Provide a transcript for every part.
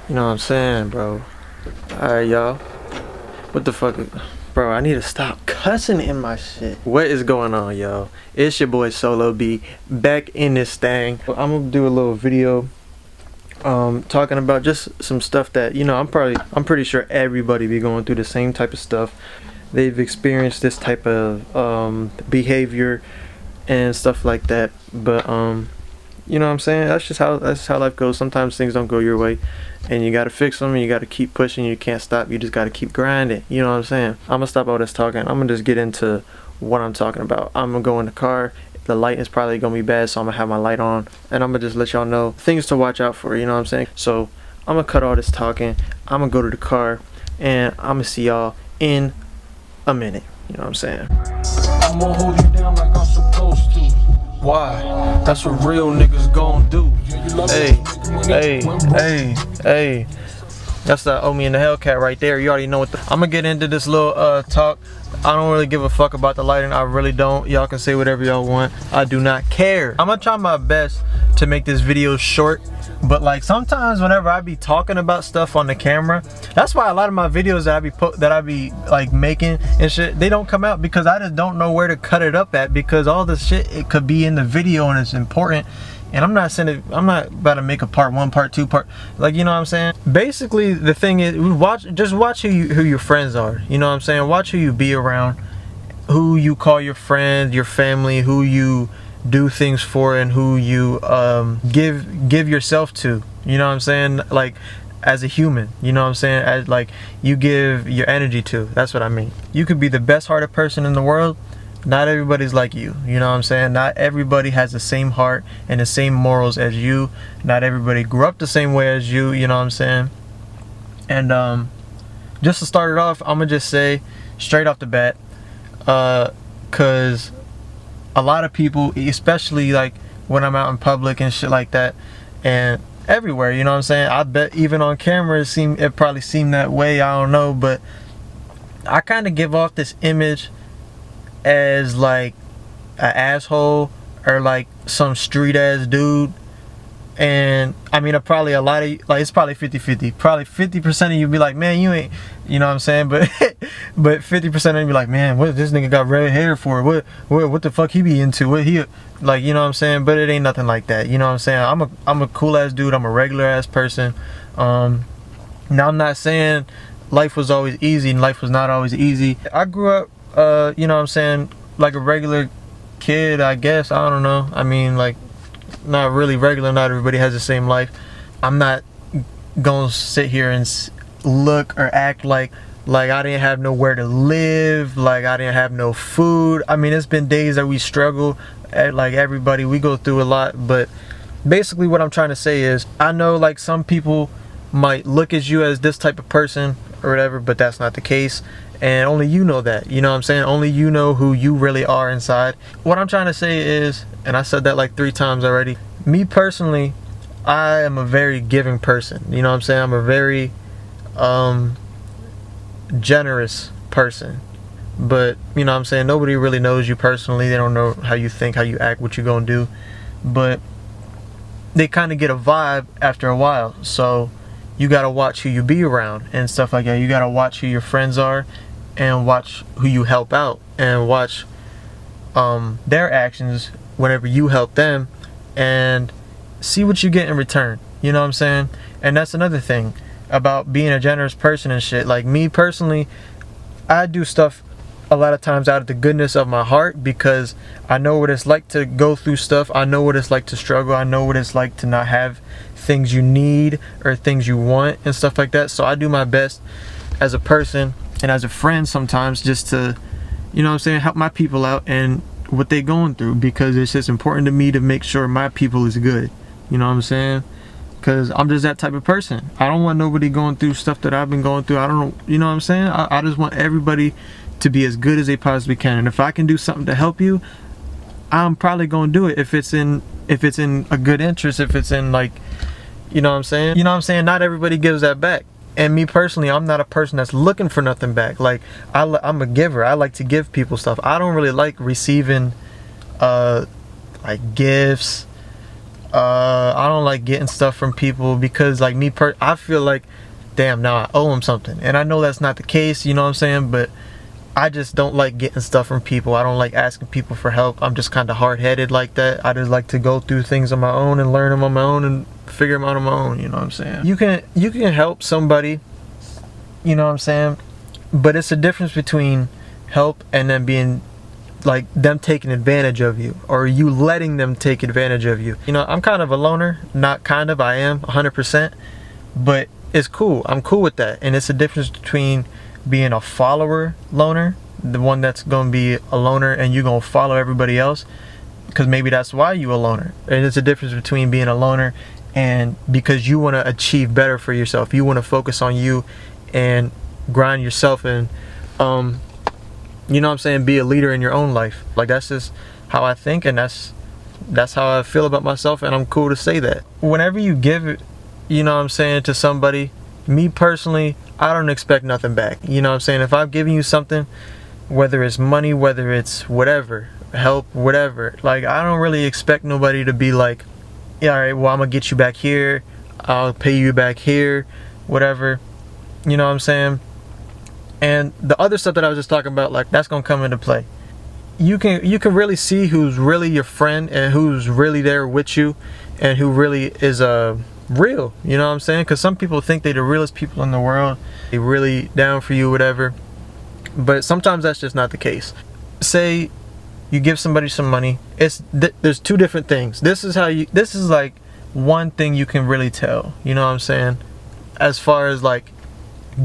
You know what I'm saying, bro? Alright, y'all. What the fuck? Bro, I need to stop cussing in my shit. What is going on, y'all? It's your boy Solo B back in this thing. I'm gonna do a little video talking about just some stuff that, you know, I'm pretty sure everybody be going through the same type of stuff. They've experienced this type of behavior and stuff like that. But you know what I'm saying? That's how life goes. Sometimes things don't go your way, and you gotta fix them, and you gotta keep pushing. You can't stop. You just gotta keep grinding. You know what I'm saying? I'm gonna stop all this talking. I'm gonna just get into what I'm talking about. I'm gonna go in the car. The light is probably gonna be bad, so I'm gonna have my light on, and I'm gonna just let y'all know things to watch out for. You know what I'm saying? So I'm gonna cut all this talking. I'm gonna go to the car, and I'm gonna see y'all in a minute. You know what I'm saying? I'm gonna hold you down like I'm supposed to. Why? That's what real niggas gon' do. Hey. That's the Omi and the Hellcat right there. You already know what I'm gonna get into this little talk. I don't really give a fuck about the lighting. I really don't. Y'all can say whatever y'all want. I do not care. I'm gonna try my best to make this video short. But like sometimes whenever I be talking about stuff on the camera, that's why a lot of my videos that I be like making and shit, they don't come out, because I just don't know where to cut it up at, because all this shit, it could be in the video and it's important. And I'm not about to make a part 1, part 2, like, you know what I'm saying? Basically the thing is, just watch who your friends are. You know what I'm saying? Watch who you be around, who you call your friends, your family, who you do things for, and who you give yourself to. You know what I'm saying? Like, as a human, you know what I'm saying? As like, you give your energy to. That's what I mean. You could be the best hearted person in the world. Not everybody's like you. You know what I'm saying? Not everybody has the same heart and the same morals as you. Not everybody grew up the same way as you. You know what I'm saying? And just to start it off, I'm gonna just say straight off the bat, cause a lot of people, especially like when I'm out in public and shit like that, and everywhere, you know what I'm saying? I bet even on camera it probably seemed that way. I don't know, but I kind of give off this image as like an asshole or like some street ass dude. And I mean, probably a lot of, like, it's probably 50-50. Probably 50% of you be like, man, you ain't, you know what I'm saying? But 50% of you be like, man, what this nigga got red hair for? What the fuck he be into? What he, like, you know what I'm saying? But it ain't nothing like that. You know what I'm saying? I'm a cool ass dude. I'm a regular ass person. Now I'm not saying life was always easy, and life was not always easy. I grew up, you know what I'm saying, like a regular kid, I guess. I don't know. I mean, like, not really regular. Not everybody has the same life. I'm not gonna sit here and look or act like I didn't have nowhere to live, like I didn't have no food. I mean, it's been days that we struggle, like everybody, we go through a lot. But basically what I'm trying to say is, I know like some people might look at you as this type of person or whatever, but that's not the case. And only you know that. You know what I'm saying? Only you know who you really are inside. What I'm trying to say is, and I said that like 3 times already, me personally, I am a very giving person. You know what I'm saying? I'm a very generous person. But, you know what I'm saying, nobody really knows you personally. They don't know how you think, how you act, what you're gonna do. But they kind of get a vibe after a while. So you gotta watch who you be around and stuff like that. You gotta watch who your friends are, and watch who you help out, and watch their actions whenever you help them, and see what you get in return. You know what I'm saying? And that's another thing about being a generous person and shit. Like me personally, I do stuff a lot of times out of the goodness of my heart, because I know what it's like to go through stuff. I know what it's like to struggle. I know what it's like to not have things you need or things you want and stuff like that. So I do my best as a person and as a friend sometimes, just to, you know what I'm saying, help my people out and what they going through, because it's just important to me to make sure my people is good. You know what I'm saying? Because I'm just that type of person. I don't want nobody going through stuff that I've been going through. I don't know, you know what I'm saying? I just want everybody to be as good as they possibly can. And if I can do something to help you, I'm probably gonna do it if it's in a good interest, if it's in, like, you know what I'm saying? You know what I'm saying? Not everybody gives that back. And me personally, I'm not a person that's looking for nothing back. Like, I'm a giver. I like to give people stuff. I don't really like receiving like gifts, I don't like getting stuff from people because like I feel like, damn, now I owe them something. And I know that's not the case, you know what I'm saying? But I just don't like getting stuff from people. I don't like asking people for help. I'm just kind of hard-headed like that. I just like to go through things on my own and learn them on my own and figure them out on my own, you know what I'm saying? You can help somebody, you know what I'm saying? But it's a difference between help and then being like them taking advantage of you, or you letting them take advantage of you. You know, I'm kind of a loner, not kind of, I am 100%, but it's cool. I'm cool with that. And it's a difference between being a follower loner, the one that's gonna be a loner and you're gonna follow everybody else because maybe that's why you a loner. And it's a difference between being a loner and because you want to achieve better for yourself. You want to focus on you and grind yourself and you know what I'm saying, be a leader in your own life. Like, that's just how I think, and that's how I feel about myself, and I'm cool to say that. Whenever you give it, you know what I'm saying, to somebody, me personally, I don't expect nothing back. You know what I'm saying? If I'm giving you something, whether it's money, whether it's whatever, help, whatever, like, I don't really expect nobody to be like, yeah, all right, well, I'm gonna get you back here, I'll pay you back here, whatever. You know what I'm saying? And the other stuff that I was just talking about, like, that's gonna come into play. You can really see who's really your friend and who's really there with you and who really is real, you know what I'm saying? Because some people think they're the realest people in the world, they really down for you, whatever, but sometimes that's just not the case. Say you give somebody some money, there's two different things. This is like one thing you can really tell, you know what I'm saying, as far as like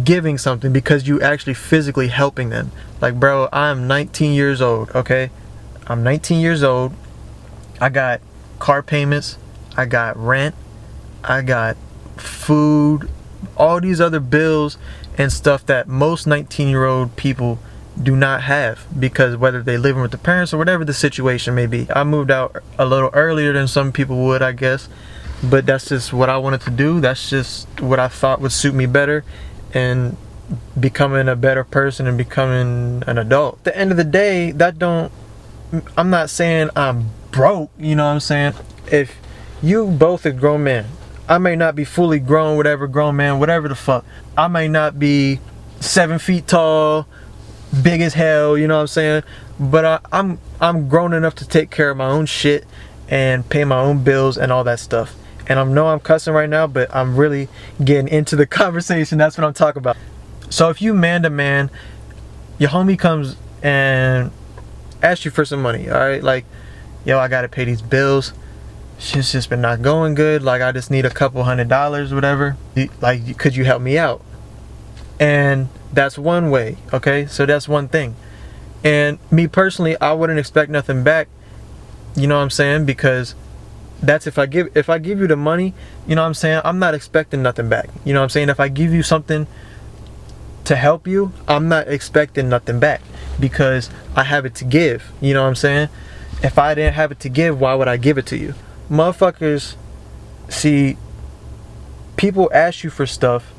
giving something, because you actually physically helping them. Like, bro, I'm 19 years old, okay? I'm 19 years old. I got car payments, I got rent, I got food, all these other bills and stuff that most 19-year-old people do not have, because whether they living with the parents or whatever the situation may be. I moved out a little earlier than some people would, I guess, but that's just what I wanted to do. That's just what I thought would suit me better and becoming a better person and becoming an adult. At the end of the day, I'm not saying I'm broke, you know what I'm saying? If you both a grown man, I may not be fully grown, whatever, grown man, whatever the fuck. I may not be 7 feet tall, big as hell, you know what I'm saying? But I'm grown enough to take care of my own shit and pay my own bills and all that stuff. And I know I'm cussing right now, but I'm really getting into the conversation. That's what I'm talking about. So if you man to man, your homie comes and asks you for some money, all right? Like, yo, I gotta pay these bills. Shit's just been not going good. Like, I just need a couple $100, whatever. Like, could you help me out? And that's one way, okay? So that's one thing. And me personally, I wouldn't expect nothing back, you know what I'm saying? Because that's if I give you the money, you know what I'm saying, I'm not expecting nothing back. You know what I'm saying? If I give you something to help you, I'm not expecting nothing back because I have it to give. You know what I'm saying? If I didn't have it to give, why would I give it to you? Motherfuckers, see, people ask you for stuff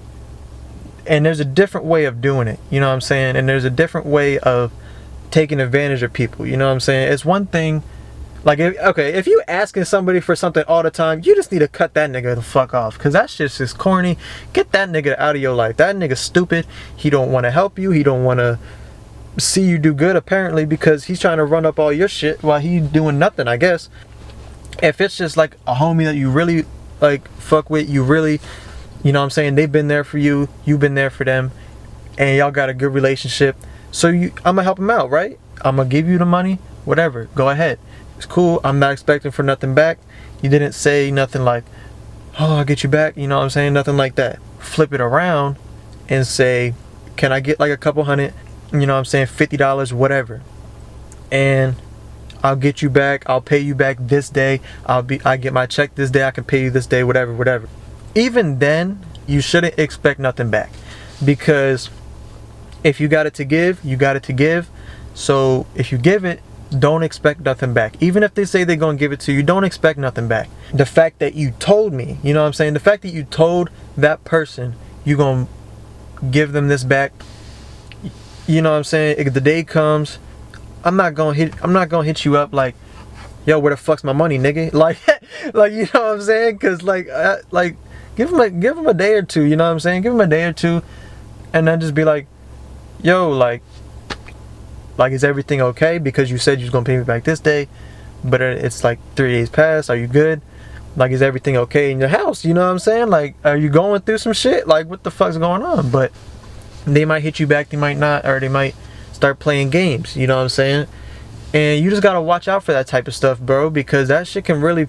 and there's a different way of doing it. You know what I'm saying? And there's a different way of taking advantage of people. You know what I'm saying? It's one thing. Like, if you asking somebody for something all the time, you just need to cut that nigga the fuck off, because that's just corny. Get that nigga out of your life. That nigga's stupid. He don't want to help you. He don't want to see you do good, apparently, because he's trying to run up all your shit while he doing nothing, I guess. If it's just like a homie that you really like fuck with, you really, you know what I'm saying, they've been there for you, you've been there for them, and y'all got a good relationship, so I'm gonna help them out, right? I'm gonna give you the money, whatever, go ahead. It's cool. I'm not expecting for nothing back. You didn't say nothing like, oh, I'll get you back. You know what I'm saying? Nothing like that. Flip it around and say, can I get like a couple hundred, you know what I'm saying, $50, whatever. And I'll get you back. I'll pay you back this day. I get my check this day. I can pay you this day, whatever. Even then, you shouldn't expect nothing back, because if you got it to give, you got it to give. So if you give it, don't expect nothing back. Even if they say they're gonna give it to you, don't expect nothing back. The fact that you told me, you know what I'm saying, the fact that you told that person you gonna give them this back, you know what I'm saying, if the day comes, I'm not gonna hit you up like, yo, where the fuck's my money, nigga? Like, like, you know what I'm saying? Cause like give him a day or two, you know what I'm saying? Give him a day or two, and then just be like, yo, like is everything okay? Because you said you was gonna pay me back this day, but it's like 3 days past. Are you good? Like, is everything okay in your house? You know what I'm saying? Like, are you going through some shit? Like, what the fuck's going on? But they might hit you back, they might not, or they might start playing games. You know what I'm saying? And you just gotta watch out for that type of stuff, bro, because that shit can really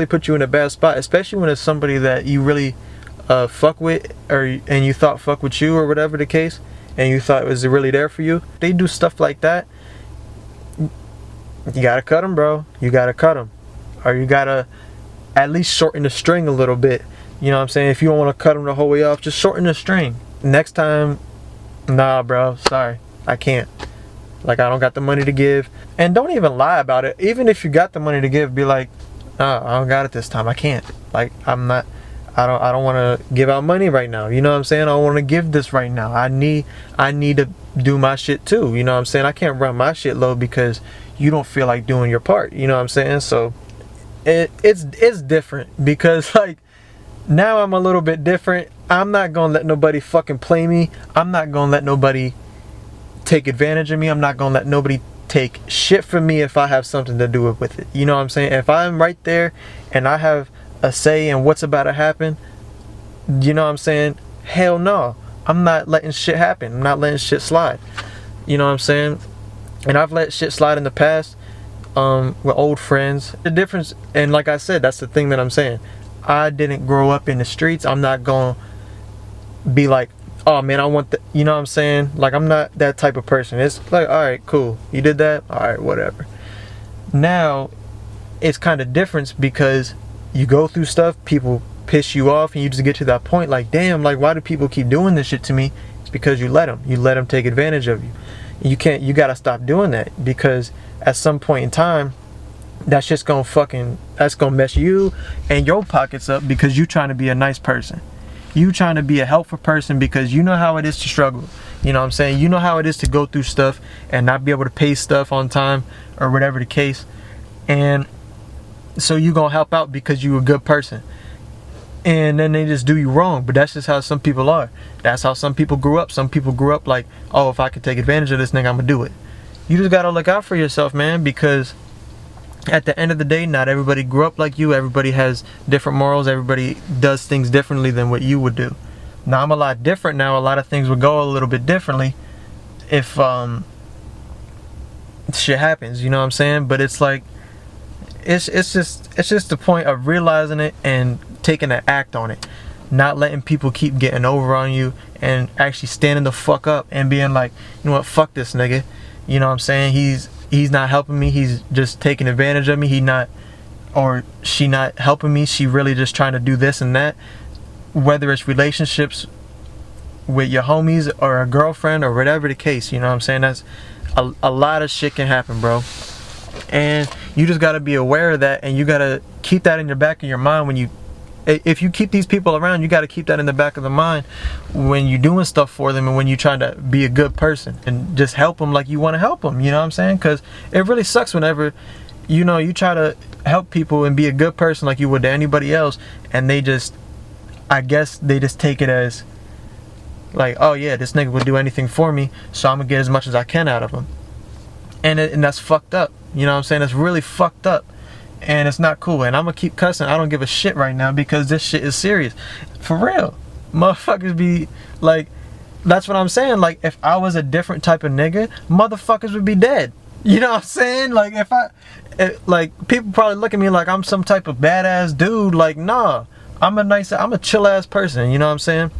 put you in a bad spot, especially when it's somebody that you really fuck with, and you thought fuck with you, or whatever the case, and you thought it was really there for you. They do stuff like that. You gotta cut them, bro. You gotta cut them, or you gotta at least shorten the string a little bit. You know what I'm saying? If you don't want to cut them the whole way off, just shorten the string. Next time, nah, bro, sorry, I can't. Like, I don't got the money to give. And don't even lie about it. Even if you got the money to give, be like, oh, I don't got it this time. I can't. Like, I don't want to give out money right now. You know what I'm saying? I don't want to give this right now. I need to do my shit too. You know what I'm saying? I can't run my shit low because you don't feel like doing your part. You know what I'm saying? So it's different, because like, now I'm a little bit different. I'm not gonna let nobody fucking play me. I'm not gonna let nobody take advantage of me. I'm not gonna let nobody take shit from me if I have something to do with it. You know what I'm saying? If I'm right there and I have a say in what's about to happen, you know what I'm saying? Hell no. I'm not letting shit happen. I'm not letting shit slide. You know what I'm saying? And I've let shit slide in the past with old friends. The difference, and like I said, that's the thing that I'm saying. I didn't grow up in the streets. I'm not gonna be like, oh man, I want the, you know what I'm saying? Like, I'm not that type of person. It's like, all right, cool, you did that, all right, whatever. Now it's kind of different, because you go through stuff, people piss you off, and you just get to that point like, damn, like, why do people keep doing this shit to me? It's because you let them take advantage of you. You gotta stop doing that, because at some point in time, that's just that's gonna mess you and your pockets up, because you trying to be a nice person. You trying to be a helpful person, because you know how it is to struggle. You know what I'm saying? You know how it is to go through stuff and not be able to pay stuff on time, or whatever the case. And so you gonna help out because you a good person. And then they just do you wrong. But that's just how some people are. That's how some people grew up. Some people grew up like, oh, if I could take advantage of this nigga, I'm gonna do it. You just gotta look out for yourself, man, because at the end of the day, not everybody grew up like you. Everybody has different morals. Everybody does things differently than what you would do. Now, I'm a lot different now. A lot of things would go a little bit differently if shit happens, you know what I'm saying? But it's like, it's just the point of realizing it and taking an act on it. Not letting people keep getting over on you, and actually standing the fuck up and being like, you know what, fuck this nigga. You know what I'm saying? He's not helping me. He's just taking advantage of me. She not helping me. She really just trying to do this and that. Whether it's relationships with your homies or a girlfriend or whatever the case, you know what I'm saying? That's a lot of shit can happen, bro. And you just got to be aware of that, and you got to keep that in the back of your mind if you keep these people around. You got to keep that in the back of the mind when you're doing stuff for them, and when you're trying to be a good person and just help them like you want to help them. You know what I'm saying? Because it really sucks whenever, you know, you try to help people and be a good person like you would to anybody else, and they just, I guess they just take it as like, oh yeah, this nigga would do anything for me, so I'm gonna get as much as I can out of him. And that's fucked up. You know what I'm saying? It's really fucked up. And it's not cool. And I'm gonna keep cussing. I don't give a shit right now, because this shit is serious. For real. Motherfuckers be like, that's what I'm saying. Like, if I was a different type of nigga, motherfuckers would be dead. You know what I'm saying? Like, like, people probably look at me like I'm some type of badass dude. Like, nah. I'm a chill ass person. You know what I'm saying?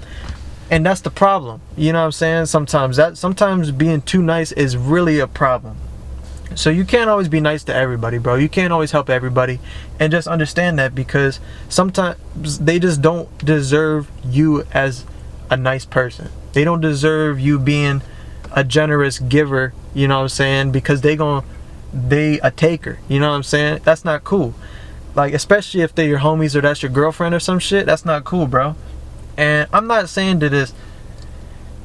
And that's the problem. You know what I'm saying? Sometimes being too nice is really a problem. So you can't always be nice to everybody, bro. You can't always help everybody. And just understand that, because sometimes they just don't deserve you as a nice person. They don't deserve you being a generous giver, you know what I'm saying? Because they a taker, you know what I'm saying? That's not cool. Like, especially if they're your homies or that's your girlfriend or some shit, that's not cool, bro. And I'm not saying that it's,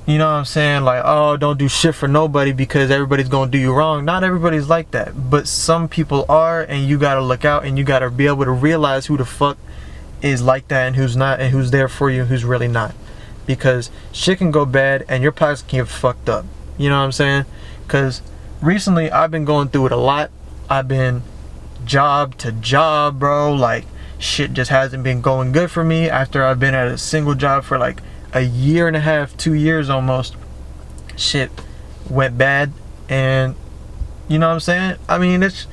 you know what I'm saying, like, oh, don't do shit for nobody because everybody's gonna do you wrong. Not everybody's like that, but some people are, and you gotta look out and you gotta be able to realize who the fuck is like that and who's not, and who's there for you and who's really not. Because shit can go bad and your pockets can get fucked up. You know what I'm saying? Because recently I've been going through it a lot. I've been job to job, bro. Like, shit just hasn't been going good for me after I've been at a single job for like a year and a half, 2 years almost. Shit went bad, and you know what I'm saying? I mean, it's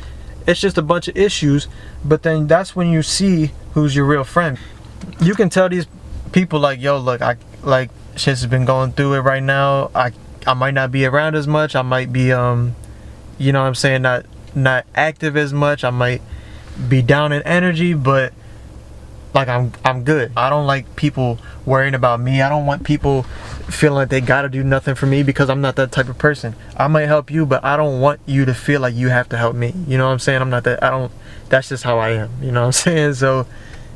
just a bunch of issues, but then that's when you see who's your real friend. You can tell these people, like, yo, look, I like, shit's been going through it right now. I might not be around as much. I might be you know what I'm saying, not active as much. I might be down in energy, but like, I'm good. I don't like people worrying about me. I don't want people feeling like they gotta do nothing for me, because I'm not that type of person. I might help you, but I don't want you to feel like you have to help me. You know what I'm saying? I'm not that. That's just how I am. You know what I'm saying? So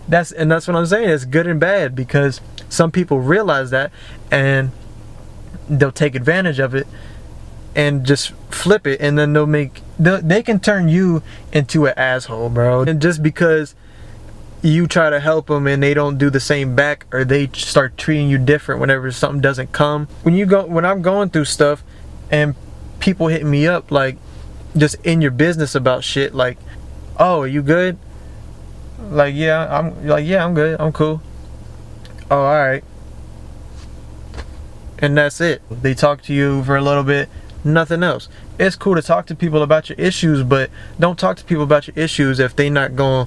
that's what I'm saying. It's good and bad, because some people realize that and they'll take advantage of it and just flip it, and then they can turn you into an asshole, bro. And just because you try to help them and they don't do the same back, or they start treating you different whenever something doesn't come. When I'm going through stuff and people hit me up, like, just in your business about shit, like, oh, are you good? Like, yeah, I'm good, I'm cool. Oh, alright. And that's it. They talk to you for a little bit, nothing else. It's cool to talk to people about your issues, but don't talk to people about your issues if they not gonna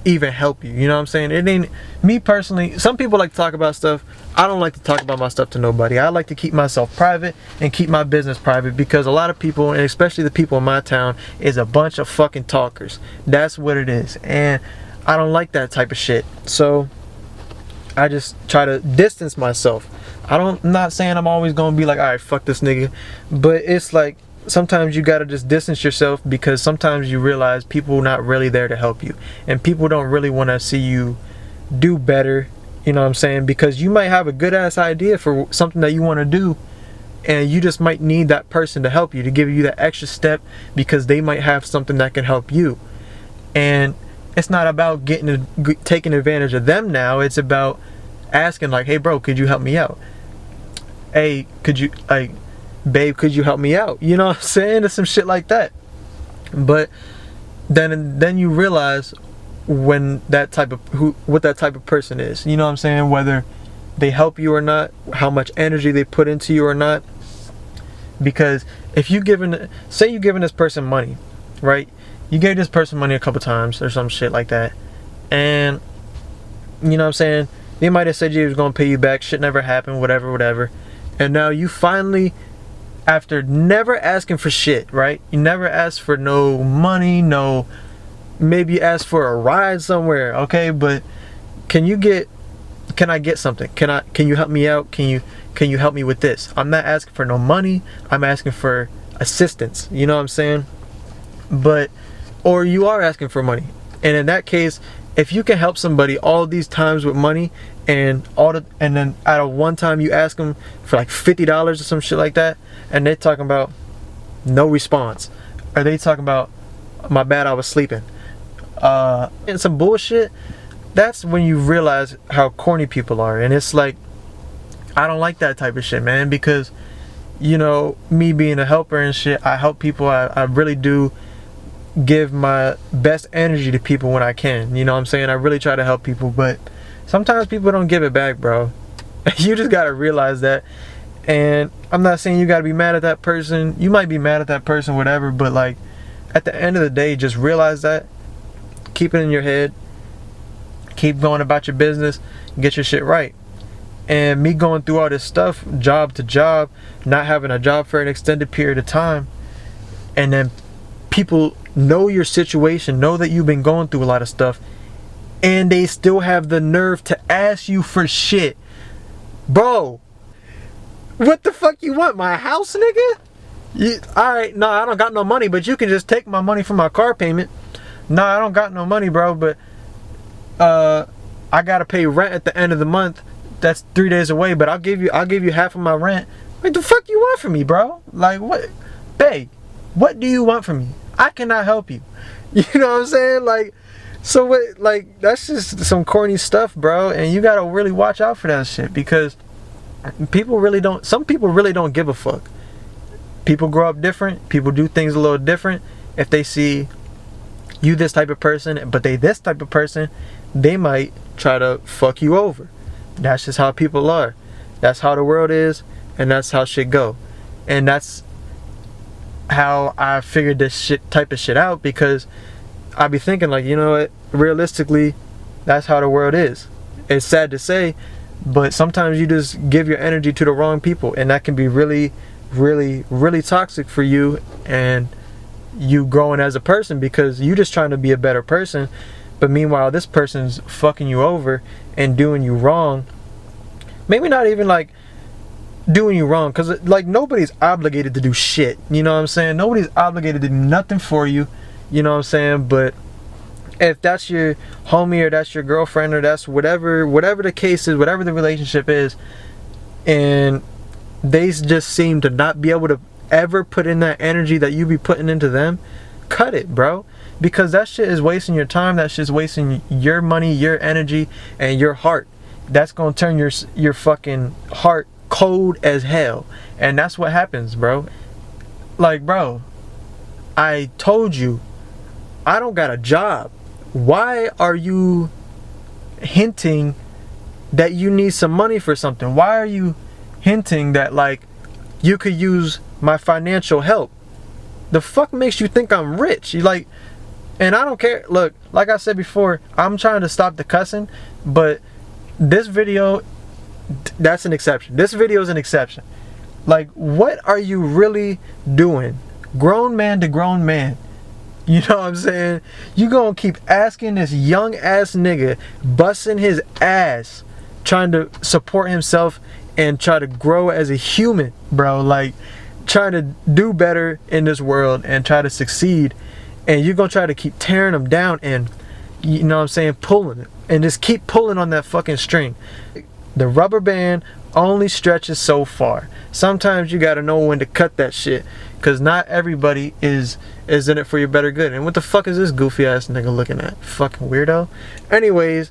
even help you. You know what I'm saying? It ain't me personally. Some people like to talk about stuff. I don't like to talk about my stuff to nobody. I like to keep myself private and keep my business private, because a lot of people, and especially the people in my town, is a bunch of fucking talkers. That's what it is, and I don't like that type of shit. So I just try to distance myself. I'm not saying I'm always gonna be like, alright, fuck this nigga, but it's like, sometimes you gotta just distance yourself, because sometimes you realize people are not really there to help you, and people don't really want to see you do better. You know what I'm saying? Because you might have a good ass idea for something that you want to do, and you just might need that person to help you, to give you that extra step, because they might have something that can help you. And it's not about taking advantage of them now. It's about asking, like, hey bro, could you help me out? Hey, could you, like, babe, could you help me out? You know what I'm saying? It's some shit like that. But then you realize when what that type of person is. You know what I'm saying? Whether they help you or not, how much energy they put into you or not. Because if say you giving this person money, right? You gave this person money a couple times or some shit like that, and you know what I'm saying, they might have said you was gonna pay you back, shit never happened, whatever, and now you finally, after never asking for shit, right? You never asked for no money, maybe you asked for a ride somewhere, okay, but can I get something? Can you help me out? Can you help me with this? I'm not asking for no money, I'm asking for assistance. You know what I'm saying? Or you are asking for money. And in that case, if you can help somebody all these times with money, and then out of one time you ask them for like $50 or some shit like that, and they're talking about no response, or they talking about, my bad, I was sleeping, and some bullshit, that's when you realize how corny people are. And it's like, I don't like that type of shit, man, because, you know, me being a helper and shit, I help people. I really do give my best energy to people when I can. You know what I'm saying? I really try to help people, but sometimes people don't give it back, bro. You just gotta realize that. And I'm not saying you gotta be mad at that person. You might be mad at that person, whatever, but like, at the end of the day, just realize that. Keep it in your head. Keep going about your business. Get your shit right. And me going through all this stuff, job to job, not having a job for an extended period of time, and then people know your situation, know that you've been going through a lot of stuff, and they still have the nerve to ask you for shit. Bro, what the fuck you want? My house, nigga? Alright, no, I don't got no money, but you can just take my money from my car payment. No, I don't got no money, bro, but I gotta pay rent at the end of the month. that's 3 days away, but I'll give you half of my rent. What the fuck you want from me, bro? Like, what? Babe, what do you want from me? I cannot help you. You know what I'm saying? Like, so what? Like, that's just some corny stuff, bro. And you gotta really watch out for that shit, because people really don't. Some people really don't give a fuck. People grow up different. People do things a little different. If they see you this type of person, but they this type of person, they might try to fuck you over. That's just how people are. That's how the world is, and that's how shit go. And that's how I figured this type of shit out, because I be thinking, like, you know what, realistically, that's how the world is. It's sad to say, but sometimes you just give your energy to the wrong people, and that can be really, really, really toxic for you and you growing as a person, because you just trying to be a better person, but meanwhile this person's fucking you over and doing you wrong. Maybe not even like doing you wrong, because like nobody's obligated to do shit, you know what I'm saying? Nobody's obligated to do nothing for you, you know what I'm saying? But if that's your homie, or that's your girlfriend, or that's whatever the case is, whatever the relationship is, and they just seem to not be able to ever put in that energy that you be putting into them, cut it, bro. Because that shit is wasting your time. That shit's wasting your money, your energy, and your heart. That's gonna turn your fucking heart cold as hell. And that's what happens, bro. Like, bro, I told you I don't got a job. Why are you hinting that you need some money for something? Why are you hinting that, like, you could use my financial help? The fuck makes you think I'm rich? You like, and I don't care. Look, like I said before, I'm trying to stop the cussing, but this video, that's an exception. This video is an exception. Like, what are you really doing? Grown man to grown man. You know what I'm saying? You gonna keep asking this young ass nigga, busting his ass, trying to support himself and try to grow as a human, bro. Like, trying to do better in this world and try to succeed, and you're gonna try to keep tearing him down and, you know what I'm saying, pulling it, and just keep pulling on that fucking string. The rubber band only stretches so far. Sometimes you gotta know when to cut that shit, because not everybody is in it for your better good. And what the fuck is this goofy ass nigga looking at? Fucking weirdo. Anyways,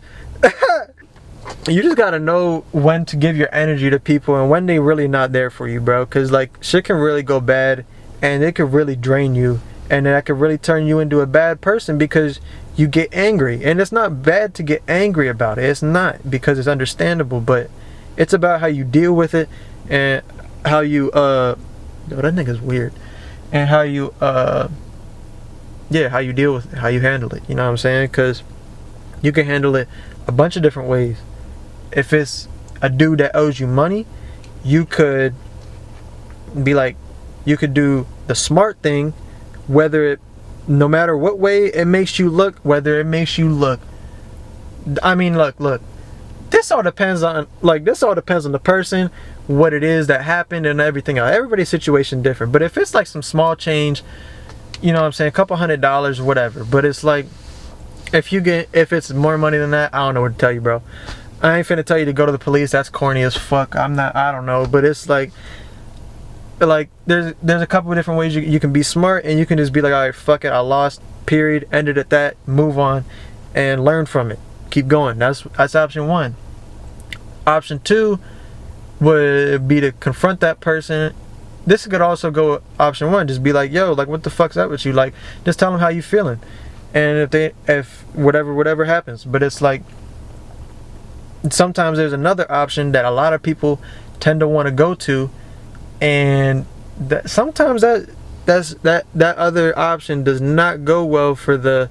you just gotta know when to give your energy to people and when they really not there for you, bro. Because, like, shit can really go bad, and it could really drain you, and that could really turn you into a bad person because you get angry. And it's not bad to get angry about it. It's not, because it's understandable, but it's about how you deal with it, and how you yo, that nigga's weird, and how you yeah, how you deal with it, how you handle it. You know what I'm saying? Because you can handle it a bunch of different ways. If it's a dude that owes you money, you could be like, you could do the smart thing, whether it, no matter what way it makes you look, whether it makes you look, I mean, look, this all depends on, the person, what it is that happened, and everything else. Everybody's situation different. But if it's like some small change, you know what I'm saying, a couple $100, whatever. But it's like, if it's more money than that, I don't know what to tell you, bro. I ain't finna tell you to go to the police. That's corny as fuck. I don't know. But it's like there's a couple of different ways you can be smart, and you can just be like, all right, fuck it, I lost, period, ended at that, move on, and learn from it. Keep going. That's option one. Option two would be to confront that person. This could also go option one. Just be like, yo, like, what the fuck's up with you? Like, just tell them how you feeling, and if whatever happens. But it's like, sometimes there's another option that a lot of people tend to want to go to, and sometimes that other option does not go well for the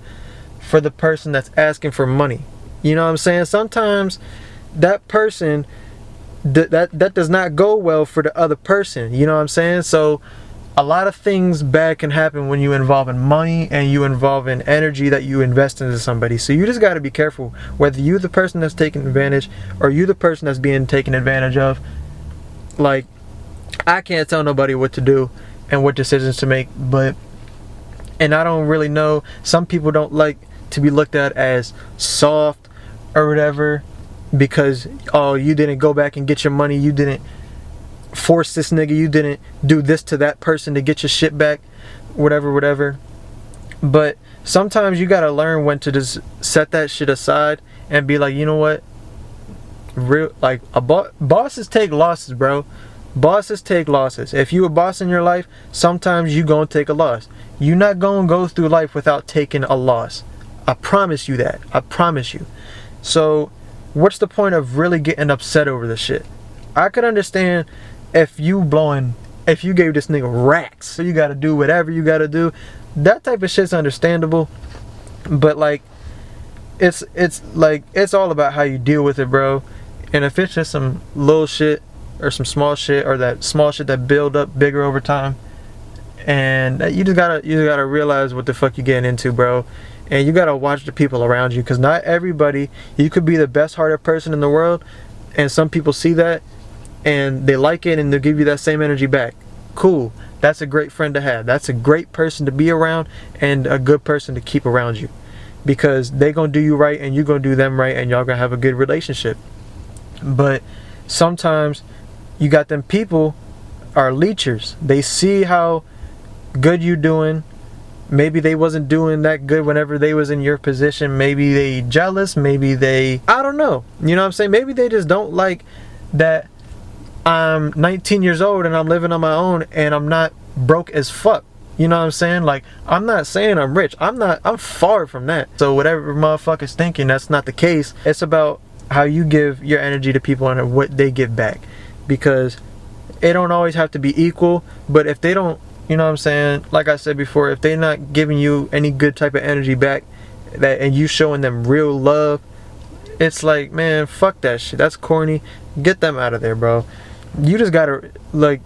person that's asking for money. You know what I'm saying? Sometimes that person, that does not go well for the other person. You know what I'm saying? So a lot of things bad can happen when you involve in money and you involve in energy that you invest into somebody. So you just got to be careful, whether you the person that's taking advantage or you the person that's being taken advantage of. Like, I can't tell nobody what to do and what decisions to make, and I don't really know. Some people don't like to be looked at as soft or whatever. because, oh, you didn't go back and get your money, you didn't force this nigga, you didn't do this to that person to get your shit back, whatever. But sometimes you gotta learn when to just set that shit aside and be like, you know what, bosses take losses, bro. Bosses take losses. If you a boss in your life, sometimes you gonna take a loss. You're not gonna go through life without taking a loss. I promise you that. I promise you. So what's the point of really getting upset over the shit? I could understand if you gave this nigga racks, so you gotta do whatever you gotta do. That type of shit's understandable. But like, it's all about how you deal with it, bro. And if it's just some little shit or some small shit, or that small shit that build up bigger over time, and you just gotta realize what the fuck you're getting into, bro. And you gotta watch the people around you, because not everybody, you could be the best hearted person in the world, and some people see that and they like it and they'll give you that same energy back. Cool, that's a great friend to have. That's a great person to be around, and a good person to keep around you, because they gonna do you right and you gonna do them right, and y'all gonna have a good relationship. But sometimes you got them people are leechers. They see how good you doing. Maybe they wasn't doing that good whenever they was in your position. Maybe they jealous. Maybe they, I don't know. You know what I'm saying? Maybe they just don't like that I'm 19 years old and I'm living on my own and I'm not broke as fuck. You know what I'm saying? Like, I'm not saying I'm rich. I'm far from that. So whatever motherfuckers thinking, that's not the case. It's about how you give your energy to people and what they give back. Because it don't always have to be equal, but if they don't, you know what I'm saying, like I said before, if they're not giving you any good type of energy back, and you showing them real love, it's like, man, fuck that shit. That's corny. Get them out of there, bro. You just gotta, like,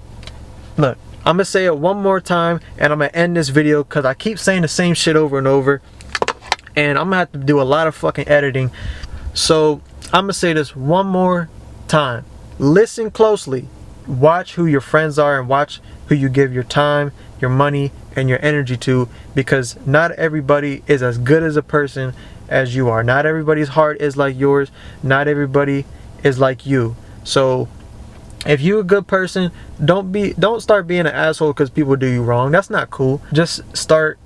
look, I'm gonna say it one more time and I'm gonna end this video, because I keep saying the same shit over and over, and I'm gonna have to do a lot of fucking editing. So I'm gonna say this one more time. Listen closely. Watch who your friends are and watch who you give your time, your money, and your energy to, because not everybody is as good as a person as you are. Not everybody's heart is like yours. Not everybody is like you. So if you're a good person, don't start being an asshole because people do you wrong. That's not cool. Just start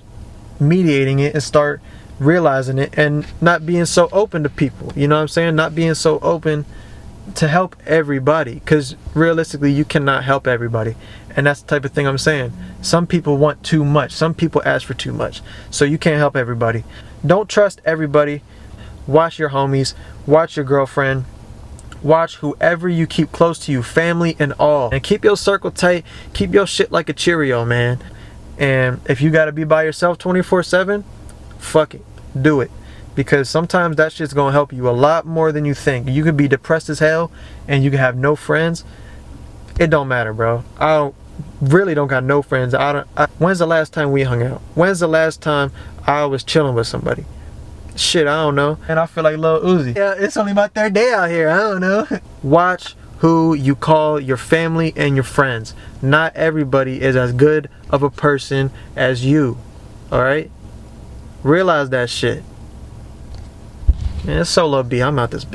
mediating it and start realizing it, and not being so open to people. You know what I'm saying? Not being so open to help everybody, because realistically you cannot help everybody, and that's the type of thing I'm saying. Some people want too much. Some people ask for too much, so you can't help everybody. Don't trust everybody. Watch your homies, watch your girlfriend, watch whoever you keep close to you, family and all, and keep your circle tight. Keep your shit like a Cheerio, man. And if you gotta be by yourself 24/7, fuck it, do it. Because sometimes that shit's gonna help you a lot more than you think. You could be depressed as hell and you can have no friends. It don't matter, bro. I really don't got no friends. When's the last time we hung out? When's the last time I was chilling with somebody? Shit, I don't know. And I feel like Lil Uzi. Yeah, it's only my third day out here. I don't know. Watch who you call your family and your friends. Not everybody is as good of a person as you. Alright? Realize that shit. Man, it's Solo B. I'm out this bitch.